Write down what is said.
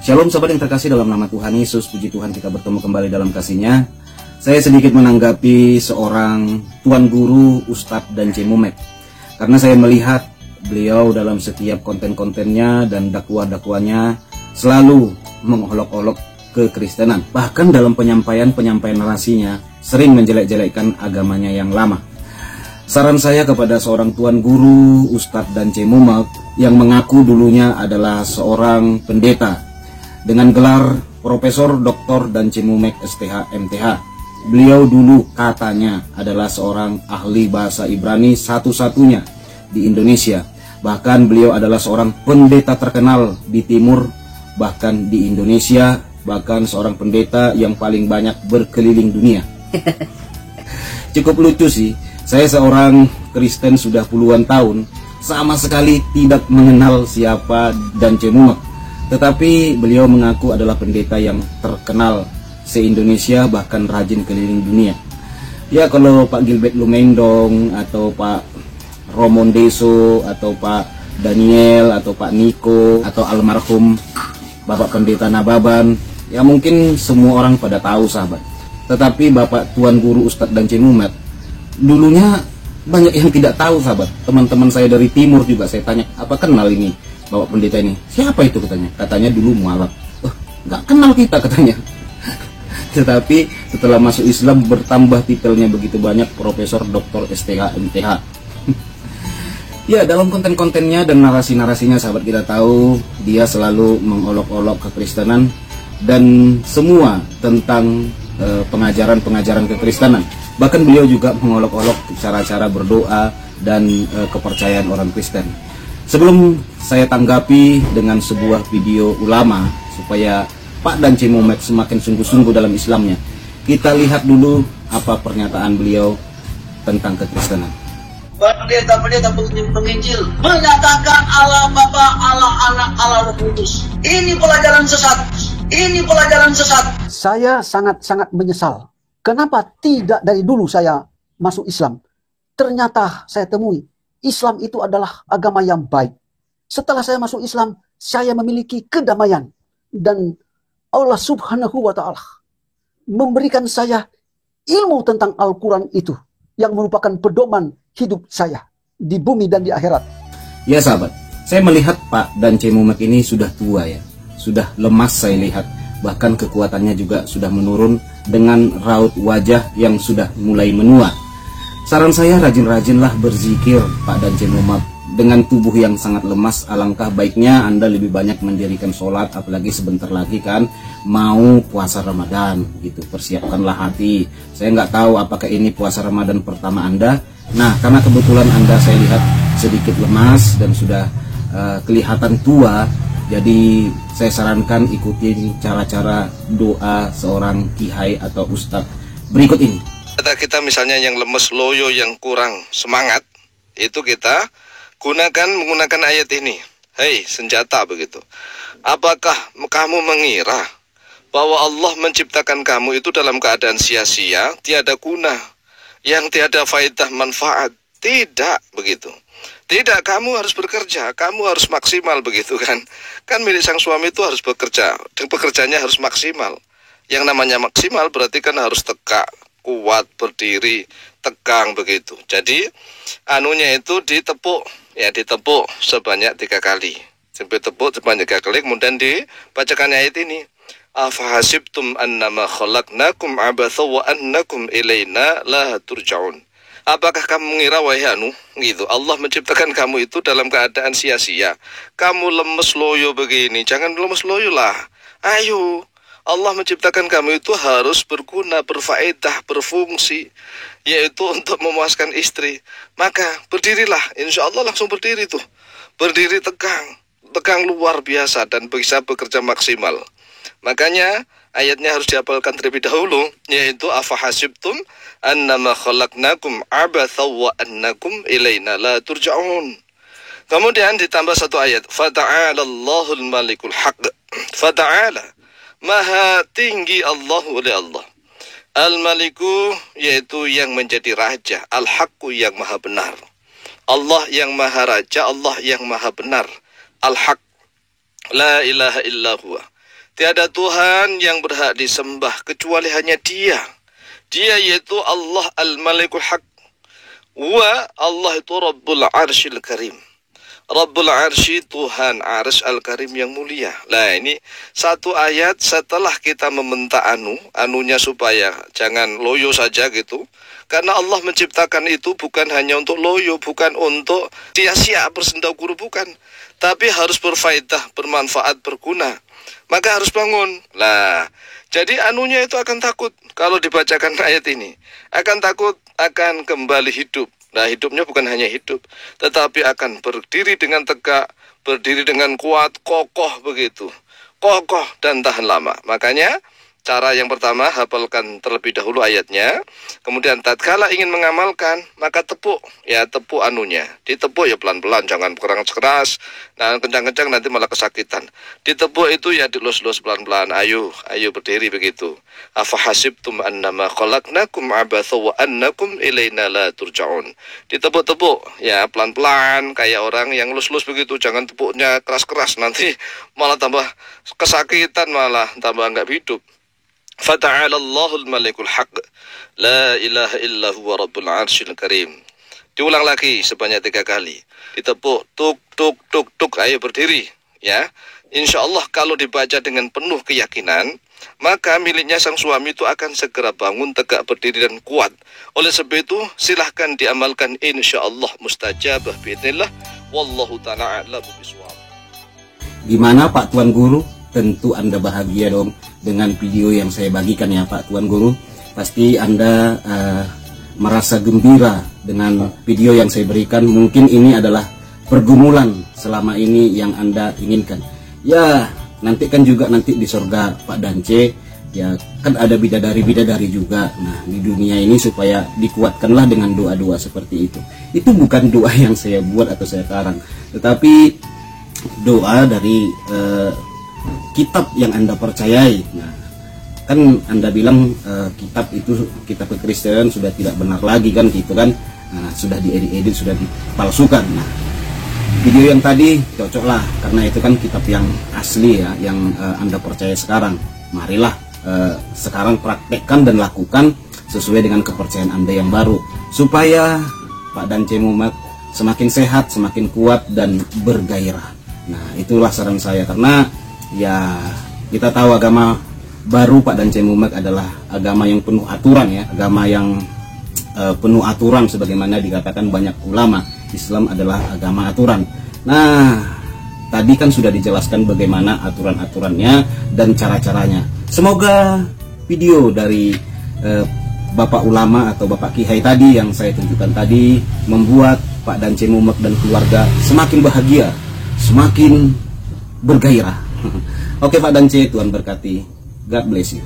Shalom sahabat yang terkasih dalam nama Tuhan Yesus. Puji Tuhan kita bertemu kembali dalam kasih-Nya. Saya sedikit menanggapi seorang Tuan Guru Ustadz Dan Cemumek, karena saya melihat beliau dalam setiap konten-kontennya dan dakwah-dakwahnya selalu mengolok-olok kekristenan. Bahkan dalam penyampaian narasinya sering menjelek-jelekkan agamanya yang lama. Saran saya kepada seorang Tuan Guru Ustadz Dan Cemumek yang mengaku dulunya adalah seorang pendeta dengan gelar Profesor Dr. Dan Cemumek STH MTH. Beliau dulu katanya adalah seorang ahli bahasa Ibrani satu-satunya di Indonesia. Bahkan beliau adalah seorang pendeta terkenal di timur, bahkan di Indonesia, bahkan seorang pendeta yang paling banyak berkeliling dunia. Cukup lucu sih, saya seorang Kristen sudah puluhan tahun, sama sekali tidak mengenal siapa Dan Cemumek. Tetapi beliau mengaku adalah pendeta yang terkenal se-Indonesia, bahkan rajin keliling dunia. Ya, kalau Pak Gilbert Lumendong atau Pak Romon Deso atau Pak Daniel atau Pak Niko atau almarhum Bapak Pendeta Nababan, ya mungkin semua orang pada tahu sahabat. Tetapi Bapak Tuan Guru Ustadz Dan Cemumek dulunya banyak yang tidak tahu sahabat. Teman-teman saya dari timur juga saya tanya, apa kenal ini Bapak Pendeta ini? Siapa itu katanya? Katanya dulu mualaf. Nggak kenal kita katanya. Tetapi setelah masuk Islam bertambah titelnya begitu banyak, Profesor Dr. STH MTH. Ya, dalam konten-kontennya dan narasi-narasinya sahabat kita tahu dia selalu mengolok-olok kekristenan dan semua tentang pengajaran-pengajaran kekristenan. Bahkan beliau juga mengolok-olok cara-cara berdoa dan kepercayaan orang Kristen. Sebelum saya tanggapi dengan sebuah video ulama supaya Pak Dan Cemumek semakin sungguh-sungguh dalam Islamnya, kita lihat dulu apa pernyataan beliau tentang kekristenan. Pendeta-pendeta penginjil menyatakan Allah Bapa, Allah Anak, Allah Roh Kudus. Ini pelajaran sesat. Ini pelajaran sesat. Saya sangat-sangat menyesal. Kenapa tidak dari dulu saya masuk Islam? Ternyata saya temui Islam itu adalah agama yang baik. Setelah saya masuk Islam, saya memiliki kedamaian. Dan Allah Subhanahu wa Ta'ala memberikan saya ilmu tentang Al-Quran itu, yang merupakan pedoman hidup saya di bumi dan di akhirat. Ya sahabat, saya melihat Pak Dan Cemumek ini sudah tua ya, sudah lemas saya lihat. Bahkan kekuatannya juga sudah menurun dengan raut wajah yang sudah mulai menua. Saran saya, rajin-rajinlah berzikir Pak Dan Cemumek. Dengan tubuh yang sangat lemas, alangkah baiknya Anda lebih banyak mendirikan sholat, apalagi sebentar lagi kan mau puasa Ramadan gitu. Persiapkanlah hati. Saya nggak tahu apakah ini puasa Ramadan pertama Anda. Nah, karena kebetulan Anda saya lihat sedikit lemas dan sudah kelihatan tua, jadi saya sarankan ikutin cara-cara doa seorang kihai atau ustadz berikut ini. Kita misalnya yang lemes, loyo, yang kurang semangat, itu kita menggunakan ayat ini. Hei senjata begitu. Apakah kamu mengira bahwa Allah menciptakan kamu itu dalam keadaan sia-sia, tiada guna, yang tiada faedah manfaat? Tidak begitu. Tidak, kamu harus bekerja, kamu harus maksimal begitu kan. Kan milik sang suami itu harus bekerja, dan pekerjaannya harus maksimal. Yang namanya maksimal berarti kan harus tegak, kuat, berdiri, tegang begitu. Jadi anunya itu ditepuk sebanyak 3 kali. Sampai tepuk sebanyak 3 kali, kemudian dibacakan ayat ini. Afahasibtum annama khalaqnakum abatha wa annakum ilaina la turja'un. Apakah kamu mengira wahai gitu, Allah menciptakan kamu itu dalam keadaan sia-sia. Kamu lemes loyo begini, jangan lemes loyo lah. Ayo, Allah menciptakan kamu itu harus berguna, berfaedah, berfungsi, yaitu untuk memuaskan istri. Maka berdirilah, insya Allah langsung berdiri tuh. Berdiri tegang luar biasa dan bisa bekerja maksimal. Makanya ayatnya harus dihafalkan terlebih dahulu, yaitu afahasibtum annama khalaqnakum abatha wa annakum ilaina la turja'un. Kemudian ditambah satu ayat, fata'alallahul malikul haqq. Fata'ala, maha tinggi Allah oleh Allah. Al-Maliku, yaitu yang menjadi raja. Al-Haqqu, yang maha benar. Allah yang maha raja, Allah yang maha benar. Al-Haq, la ilaha illa huwa. Tiada Tuhan yang berhak disembah kecuali hanya Dia. Dia yaitu Allah Al-Malikul Haq. Wa Allah itu Rabbul Arsyil Karim. Rabbul Arsy, Tuhan Arsy Al-Karim yang mulia. Nah, ini satu ayat setelah kita meminta anunya supaya jangan loyo saja gitu. Karena Allah menciptakan itu bukan hanya untuk loyo, bukan untuk sia-sia bersendau guru, bukan. Tapi harus berfaedah, bermanfaat, berguna. Maka harus bangun. Nah, jadi anunya itu akan takut kalau dibacakan ayat ini. Akan takut, akan kembali hidup. Nah, hidupnya bukan hanya hidup, tetapi akan berdiri dengan tegak, berdiri dengan kuat, kokoh begitu. Kokoh dan tahan lama. Makanya cara yang pertama, hafalkan terlebih dahulu ayatnya. Kemudian tatkala ingin mengamalkan, maka tepuk, ya tepuk anunya. Ditepuk ya pelan-pelan, jangan keras-keras. Nah, kencang-kencang nanti malah kesakitan. Ditepuk itu ya dilus-lus pelan-pelan. Ayo berdiri begitu. Afahasibtum annama khalaqnakum abatha wa annakum ilaina la turja'un. Ditepuk-tepuk, ya pelan-pelan, kayak orang yang lus-lus begitu. Jangan tepuknya keras-keras, nanti malah tambah kesakitan, malah tambah nggak hidup. Fata'ala Allahul Malikul Haq, la ilaha illa huwa Rabbul Arsyil Karim. Diulang lagi sebanyak 3 kali. Ditepuk, tuk, tuk, tuk, tuk. Ayo berdiri, ya. Insya Allah kalau dibaca dengan penuh keyakinan, maka miliknya sang suami itu akan segera bangun, tegak berdiri dan kuat. Oleh sebab itu, silahkan diamalkan, insya Allah mustajabah biidznillah. Wallahu ta'ala a'lam bishawab. Gimana Pak Tuan Guru? Tentu Anda bahagia dong dengan video yang saya bagikan ya Pak Tuan Guru. Pasti Anda merasa gembira dengan video yang saya berikan. Mungkin ini adalah pergumulan selama ini yang Anda inginkan. Ya, nanti kan juga nanti di surga Pak Dance, ya kan ada bidadari-bidadari juga. Nah, di dunia ini supaya dikuatkanlah dengan doa-doa seperti itu. Itu bukan doa yang saya buat atau saya karang, tetapi doa dari kitab yang Anda percayai. Nah, kan Anda bilang kitab itu, kitab Kristen sudah tidak benar lagi kan gitu kan. Nah, sudah diedit-edit, sudah dipalsukan. Nah, video yang tadi cocoklah karena itu kan kitab yang asli ya, yang Anda percaya sekarang. Marilah sekarang praktekkan dan lakukan sesuai dengan kepercayaan Anda yang baru, supaya Pak Dance Mumek semakin sehat, semakin kuat dan bergairah. Nah, itulah saran saya, karena ya kita tahu agama baru Pak Dance Mumek adalah agama yang penuh aturan ya, agama yang penuh aturan sebagaimana dikatakan banyak ulama. Islam adalah agama aturan. Nah, tadi kan sudah dijelaskan bagaimana aturan-aturannya dan cara-caranya. Semoga video dari Bapak Ulama atau Bapak Kiai tadi yang saya tunjukkan tadi membuat Pak Dance Mumek dan keluarga semakin bahagia, semakin bergairah. Oke Pak Dance, Tuhan berkati. God bless you.